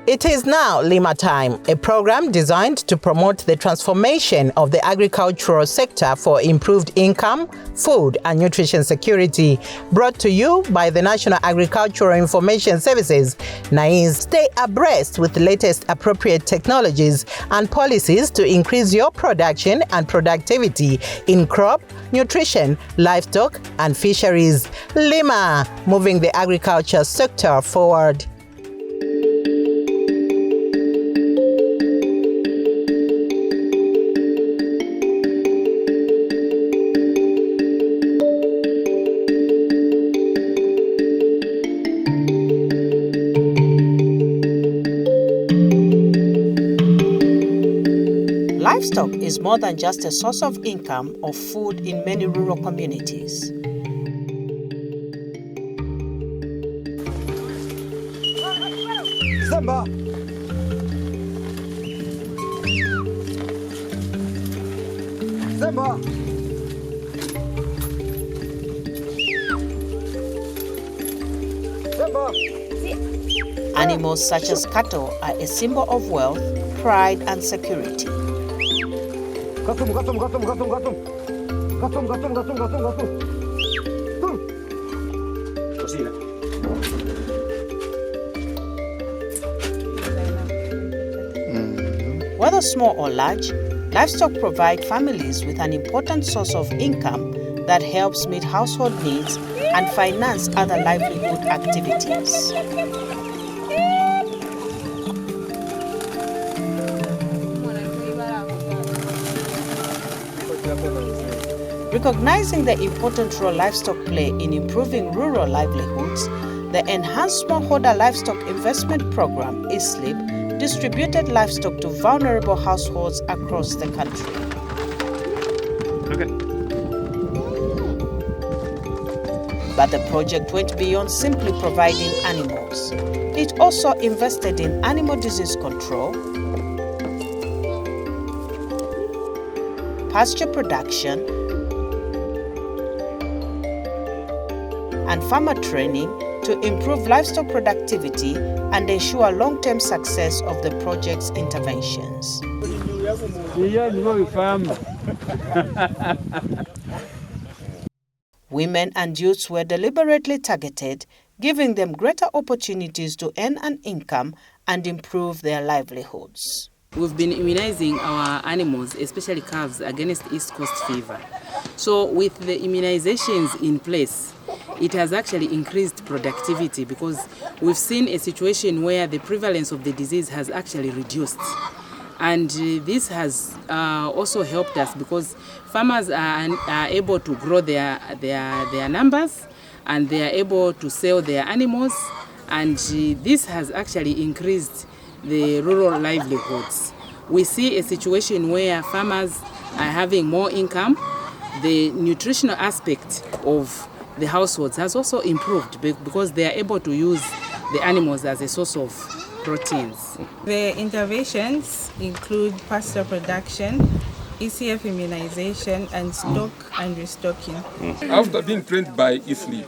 It is now Lima Time, a program designed to promote the transformation of the agricultural sector for improved income, food and nutrition security, brought to you by the National Agricultural Information Services, NAIS. Stay abreast with the latest appropriate technologies and policies to increase your production and productivity in crop, nutrition, livestock and fisheries. Lima, moving the agriculture sector forward. Livestock is more than just a source of income or food in many rural communities. Zambia. Zambia. Zambia. Animals such as cattle are a symbol of wealth, pride and security. Whether small or large, livestock provide families with an important source of income that helps meet household needs and finance other livelihood activities. Recognizing the important role livestock play in improving rural livelihoods, the Enhanced Smallholder Livestock Investment Program, ESLIP, distributed livestock to vulnerable households across the country. But the project went beyond simply providing animals. It also invested in animal disease control, pasture production, and farmer training to improve livestock productivity and ensure long-term success of the project's interventions. Women and youths were deliberately targeted, giving them greater opportunities to earn an income and improve their livelihoods. We've been immunizing our animals, especially calves, against East Coast fever. So with the immunizations in place, it has actually increased productivity because we've seen a situation where the prevalence of the disease has actually reduced. And this has also helped us because farmers are able to grow their numbers and they are able to sell their animals, and this has actually increased the rural livelihoods. We see a situation where farmers are having more income. The nutritional aspect of the households has also improved because they are able to use the animals as a source of proteins. The interventions include pasture production, ECF immunization, and stock and restocking. After being trained by ESLIP,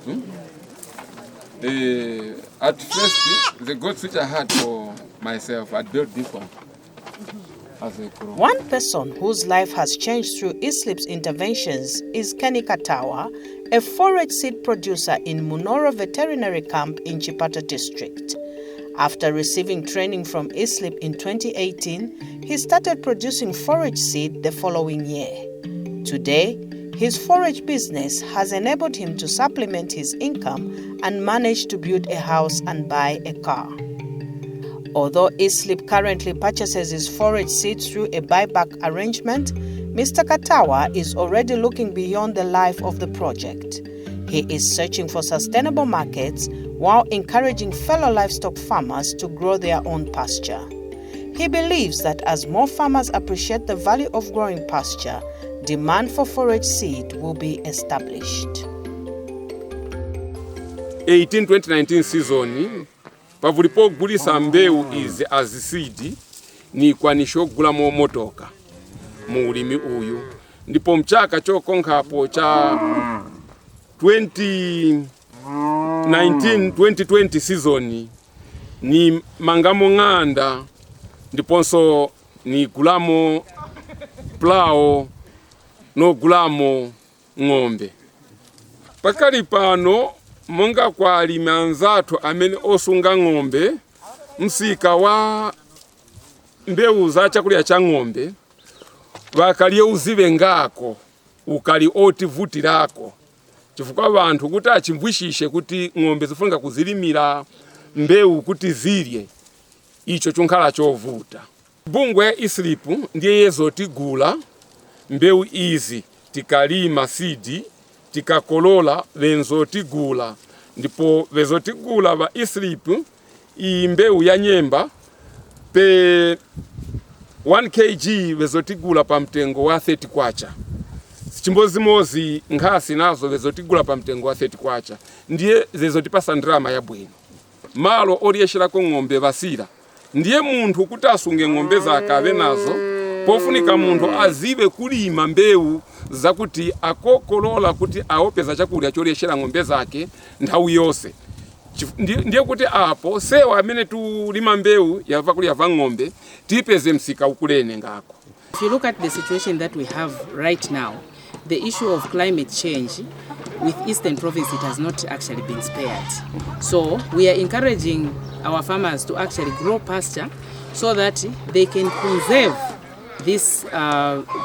at first, the goals which I had for myself, I built this one as a crew. One person whose life has changed through ESLIP's interventions is Kenny Katawa, a forage seed producer in Munoro Veterinary Camp in Chipata District. After receiving training from ESLIP in 2018, he started producing forage seed the following year. Today, his forage business has enabled him to supplement his income and manage to build a house and buy a car. Although ESLIP currently purchases his forage seeds through a buyback arrangement, Mr. Katawa is already looking beyond the life of the project. He is searching for sustainable markets while encouraging fellow livestock farmers to grow their own pasture. He believes that as more farmers appreciate the value of growing pasture, demand for forage seed will be established. 2018-2019 season, pavulipo gulisa mbewu izi as seed ni kwanisho gula motoka mu ulimi uyu. Ndipo mchaka chokonkapo cha 2019-2020 season ni mangamo ng'anda ndiponso ni gulamo plao no gulamo ng'ombe. Pakali pano monga kwa alimi anzathu amene osunga ng'ombe, msika wa mbewu za chakulya cha ng'ombe bakaliye uzive ngako ukali otivutirako chifukwa abantu kuti achimvwishishe kuti ng'ombe zifunika kuzilimira mbewu kuti zilye, icho chunkhala chovuta. Bungwe ESLIP ndiye yezotigula mbewu izi tikalima seed tikakolola venzotigula, ndipo vezotigula ba ESLIP iyi mbewu ya nyemba pe 1 kg vezotigula pa mtengo wa 30 kwacha. Chimbozimozi nkhasi nazo vezotigula pa mtengo wa 30 kwacha, ndiye zezotipasa ndrama ya bwino. Malo oliyeshirako ng'ombe basira ndiye munthu kuti asunge ng'ombe zake ave nazo, pofunika munthu azive kulima mbewu zakuti akokolola kuti aopeza chakulya choliyeshera ng'ombe zake nthawi yonse. Ndiye kuti apo sewa amene tulima mbewu yava kulya va ng'ombe tipeze msika ukulene ngako. If you look at the situation that we have right now, the issue of climate change with Eastern Province, it has not actually been spared. So we are encouraging our farmers to actually grow pasture so that they can conserve this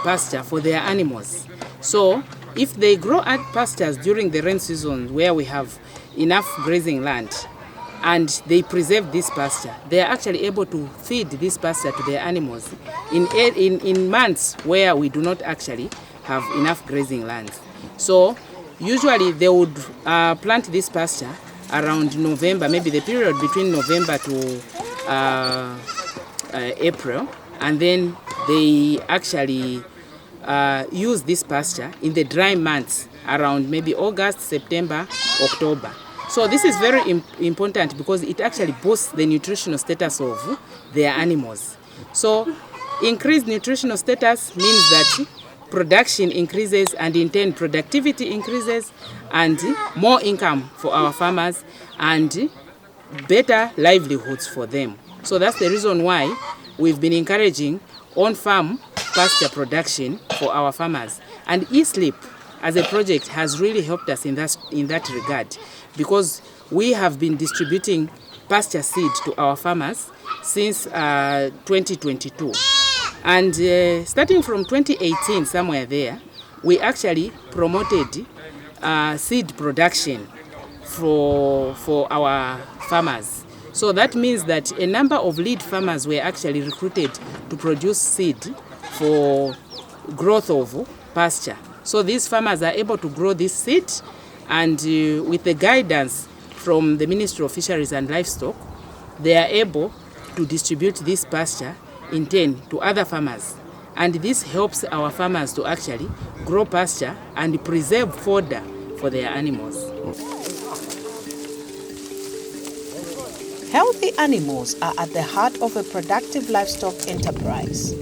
pasture for their animals. So if they grow at pastures during the rain season where we have enough grazing land and they preserve this pasture, they are actually able to feed this pasture to their animals in months where we do not actually have enough grazing land. So usually they would plant this pasture around November, maybe the period between November to April, and then they actually use this pasture in the dry months around maybe August, September, October. So this is very important because it actually boosts the nutritional status of their animals. So increased nutritional status means that production increases, and in turn productivity increases, and more income for our farmers and better livelihoods for them. So that's the reason why we've been encouraging on-farm pasture production for our farmers. And ESLIP as a project has really helped us in that regard, because we have been distributing pasture seed to our farmers since 2022. And starting from 2018, somewhere there, we actually promoted seed production for our farmers. So that means that a number of lead farmers were actually recruited to produce seed for growth of pasture. So these farmers are able to grow this seed, and with the guidance from the Ministry of Fisheries and Livestock, they are able to distribute this pasture in turn to other farmers. And this helps our farmers to actually grow pasture and preserve fodder for their animals. Healthy animals are at the heart of a productive livestock enterprise.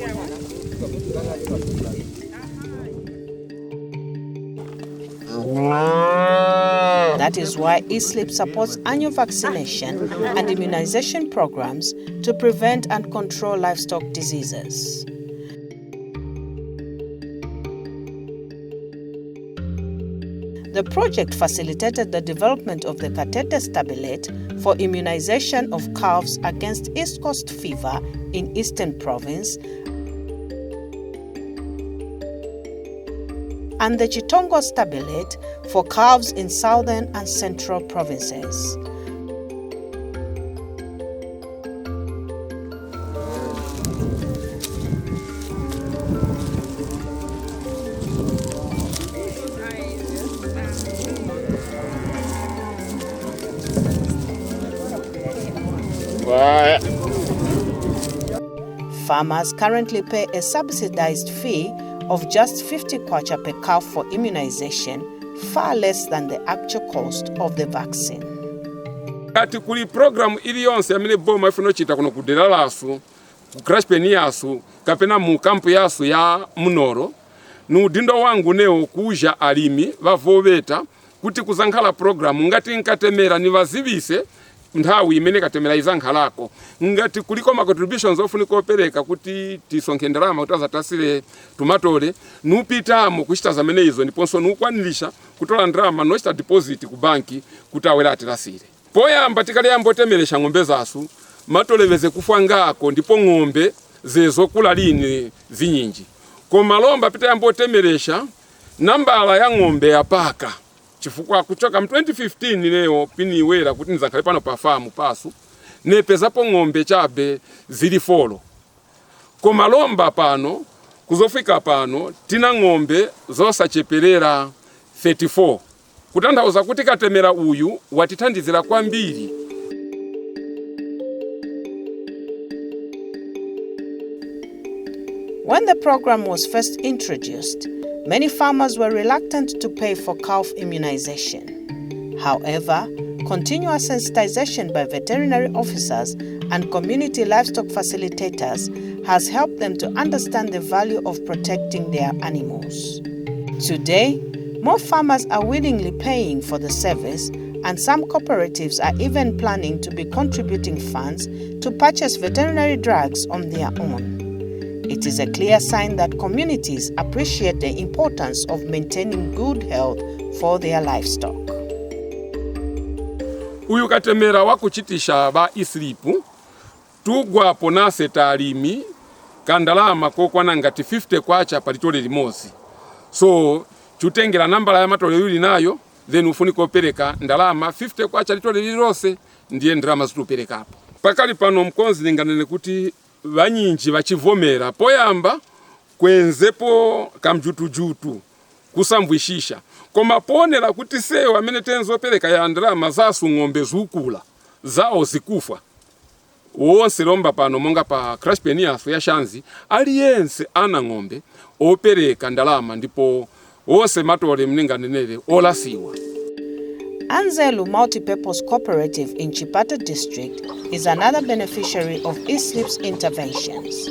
That is why ESLIP supports annual vaccination and immunization programs to prevent and control livestock diseases. The project facilitated the development of the Katete stabulate for immunization of calves against East Coast fever in Eastern Province, and the Chitongo stabulate for calves in Southern and Central Provinces. Farmers currently pay a subsidized fee of just 50 kwacha per calf for immunization, far less than the actual cost of the vaccine. Kati kuli program ili yonse yamene boma ifuno chita kuno kudera lasu, kucrash peni yasu, kapena mu kampu yasu ya munoro, nudindo wangu neo kuja alimi, vavoveta, kuti kuzankhala programu ngati nkatemera ni vazivise, nthawi imene katemera izankhalako ngati kuliko ma contributions ofunika opereka kuti tisonkhe ndalama kuti azatasire tumatole nupitamo kuchita zamene izo ndiponso nukwanilisha kutola ndalama nochita deposit ku banki kuti awera atilasire. Poyamba tikaliyamba otemeresha ng'ombe zasu matoleveze kufa ngako ndipo ng'ombe zezokula lini zinyinji. Koma lomba pita yamba otemeresha nambala ya ng'ombe ya paka chifukwa kuchoka mu 2015 leo pini iwera kuti nzakhale pano pa farm pasu nepezapo ng'ombe chabe zili folo. Koma lomba pano kuzofika pano tina ng'ombe zosacheperera 34 kutanthauza kuti katemera uyu watithandizira kwambiri. When the program was first introduced, many farmers were reluctant to pay for calf immunization. However, continuous sensitization by veterinary officers and community livestock facilitators has helped them to understand the value of protecting their animals. Today, more farmers are willingly paying for the service, and some cooperatives are even planning to be contributing funds to purchase veterinary drugs on their own. It is a clear sign that communities appreciate the importance of maintaining good health for their livestock. Uyu katemera wakuchitisha ba ESLIP tugwapo nase talimi kandalama kokwana ngati 50 kwacha palitole limozi. So chutengera nambala ya matole yuli nayo then ufunika opereka ndalama 50 kwacha litole lilose ndiye ndalama zitupereka hapo. Pakali pano mkonzi linganene kuti vanyinji vachivomera poyamba kwenzepo kamjutujutu kusambwishisha koma ponera kuti sewa amene tenzopereka ya ndalama zasu ng'ombe zukula zao zikufa wonse lomba pano monga pa crash peniaso ya shanzi aliyense ana ng'ombe opereka ndalama ndipo wonse matole mninganenere olasiwa. Anzelu Multipurpose Cooperative in Chipata District is another beneficiary of ESLIP's interventions.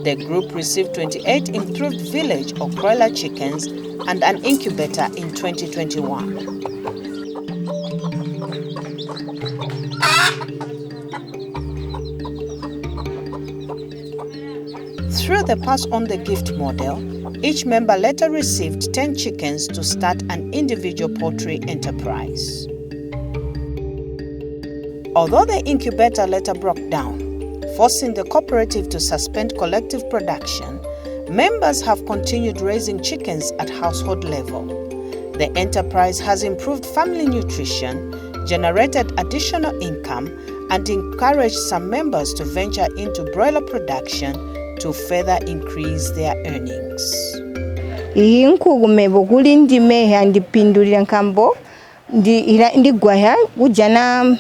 The group received 28 improved village or broiler chickens and an incubator in 2021. Through the Pass on the Gift model, each member later received 10 chickens to start an individual poultry enterprise. Although the incubator later broke down, forcing the cooperative to suspend collective production, members have continued raising chickens at household level. The enterprise has improved family nutrition, generated additional income, and encouraged some members to venture into broiler production to further increase their earnings. Inkugume boguli ndime handipindulira nkambo ndi gwaya ujana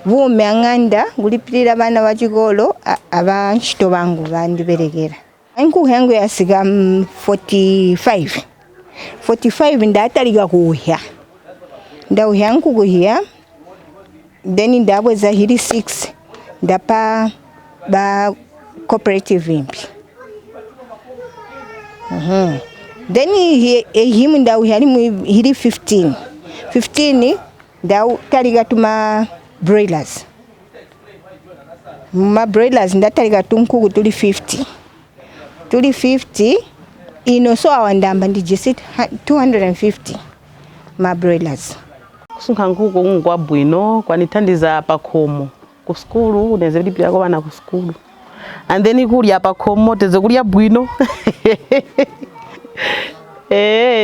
vume anganda gulipirira bana bachigolo abanshito bangu bandiberegera. Inkugu yangu yasiga 45 ndataliga kuhya. Ndauhya nkugu hya then ndabweza hiri 6 ndapa ba cooperative impi. Then him ndau hiri 15 ndau taliga tuma broilers. Ma broilers ndataliga tunkugu tuli 50 ino so awandamba ndi just 250 ma broilers. Kusunga nkugu ngwa bwino kwanithandiza pakhomo ku skulu uneze kulipira kwa bana ku skulu. And then kulya pakhomo tezokulya bwino.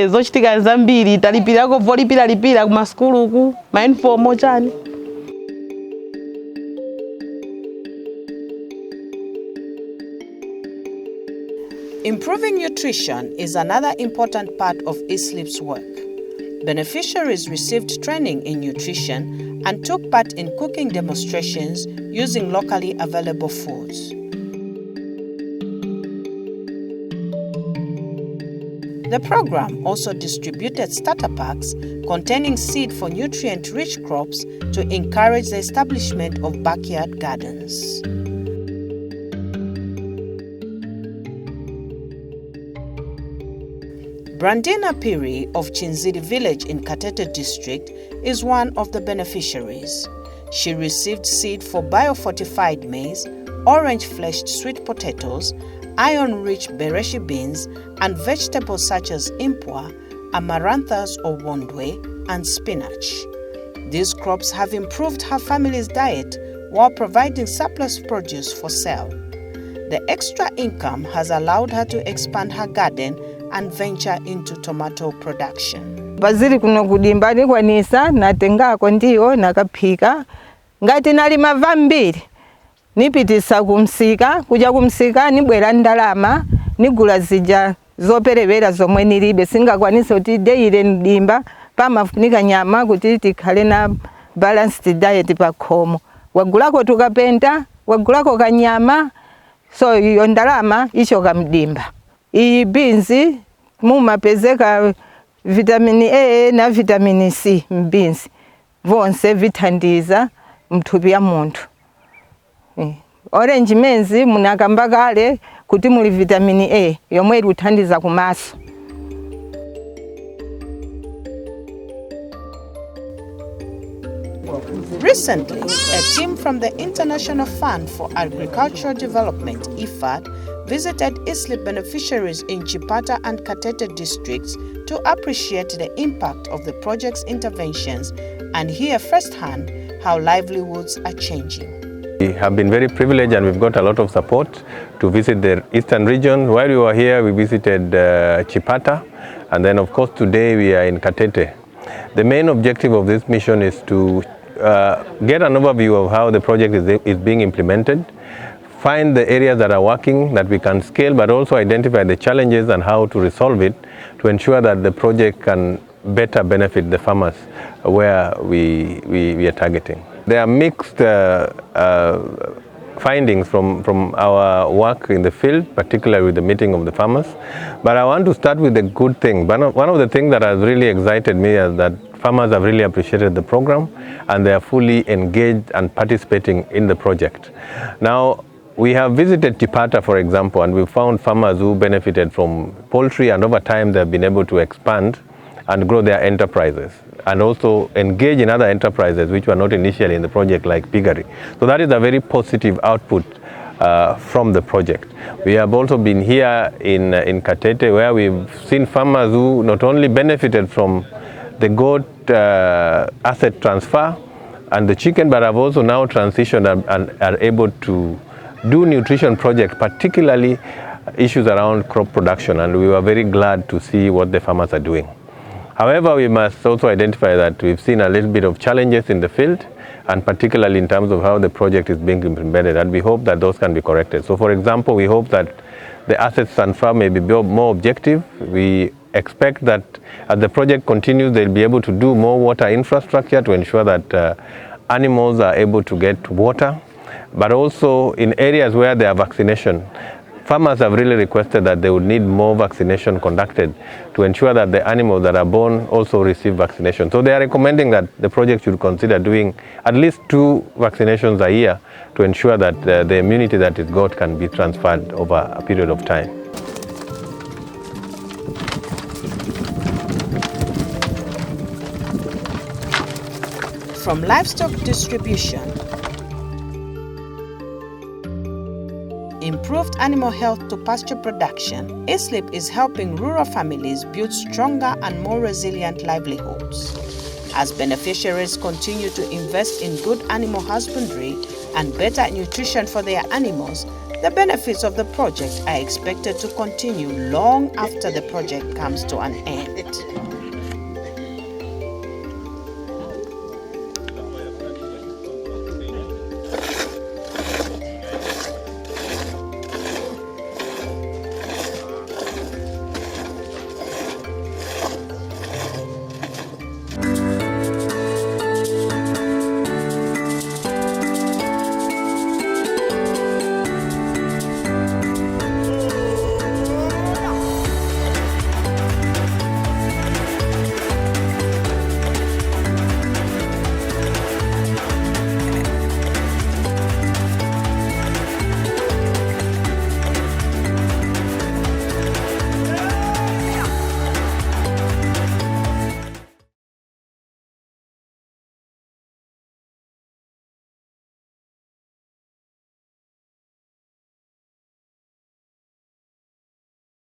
Zochitika zambiri talipirako volipira ku maskulu ku ma uniform chani. Improving nutrition is another important part of ESLIP's work. Beneficiaries received training in nutrition and took part in cooking demonstrations using locally available foods. The program also distributed starter packs containing seed for nutrient-rich crops to encourage the establishment of backyard gardens. Brandina Piri of Chinziri village in Katete district is one of the beneficiaries. She received seed for biofortified maize, orange-fleshed sweet potatoes, iron-rich bereshi beans, and vegetables such as impwa, amaranthus or wondwe, and spinach. These crops have improved her family's diet while providing surplus produce for sale. The extra income has allowed her to expand her garden and venture into tomato production. Baziri kuno kudimba nikwanisa natengako ndiyo nakaphika ngati nalima vambiri nipitisa kumsika kuja kumsika nibwera ndalama nigula zija zoperewera zomwe nilibe singakwanisa kuti deire ndimba pamafunika nyama kuti tikhale na balanced diet pakhomo. Wagulako tukapenta, wagulako kanyama, so iyo ndalama ichoka mdimba. Iyi beans mumapezeka vitamini A na vitamini C beans vonse vithandiza mthupi ya munthu. Orange menzi munakamba kale kuti muli vitamini A yomwe ikuthandiza kumaso. Recently, a team from the International Fund for Agricultural Development, IFAD, visited ESLIP beneficiaries in Chipata and Katete districts to appreciate the impact of the project's interventions and hear firsthand how livelihoods are changing. We have been very privileged and we've got a lot of support to visit the eastern region. While we were here, we visited Chipata, and then of course today we are in Katete. The main objective of this mission is to get an overview of how the project is being implemented, find the areas that are working that we can scale, but also identify the challenges and how to resolve it to ensure that the project can better benefit the farmers where we are targeting. There are mixed findings from our work in the field, particularly with the meeting of the farmers. But I want to start with the good thing. One of the things that has really excited me is that farmers have really appreciated the program and they are fully engaged and participating in the project. Now, we have visited Chipata, for example, and we found farmers who benefited from poultry, and over time they have been able to expand and grow their enterprises and also engage in other enterprises which were not initially in the project, like piggery. So that is a very positive output from the project. We have also been here in Katete, where we've seen farmers who not only benefited from the goat asset transfer and the chicken, but have also now transitioned and are able to do nutrition projects, particularly issues around crop production, and we were very glad to see what the farmers are doing. However, we must also identify that we've seen a little bit of challenges in the field, and particularly in terms of how the project is being implemented, and we hope that those can be corrected. So for example, we hope that the assets transfer may be more objective. We expect that as the project continues, they'll be able to do more water infrastructure to ensure that animals are able to get water, but also in areas where there are vaccination. Farmers have really requested that they would need more vaccination conducted to ensure that the animals that are born also receive vaccination. So they are recommending that the project should consider doing at least 2 vaccinations a year to ensure that the immunity that is got can be transferred over a period of time. From livestock distribution, improved animal health to pasture production, ESLIP is helping rural families build stronger and more resilient livelihoods. As beneficiaries continue to invest in good animal husbandry and better nutrition for their animals, the benefits of the project are expected to continue long after the project comes to an end.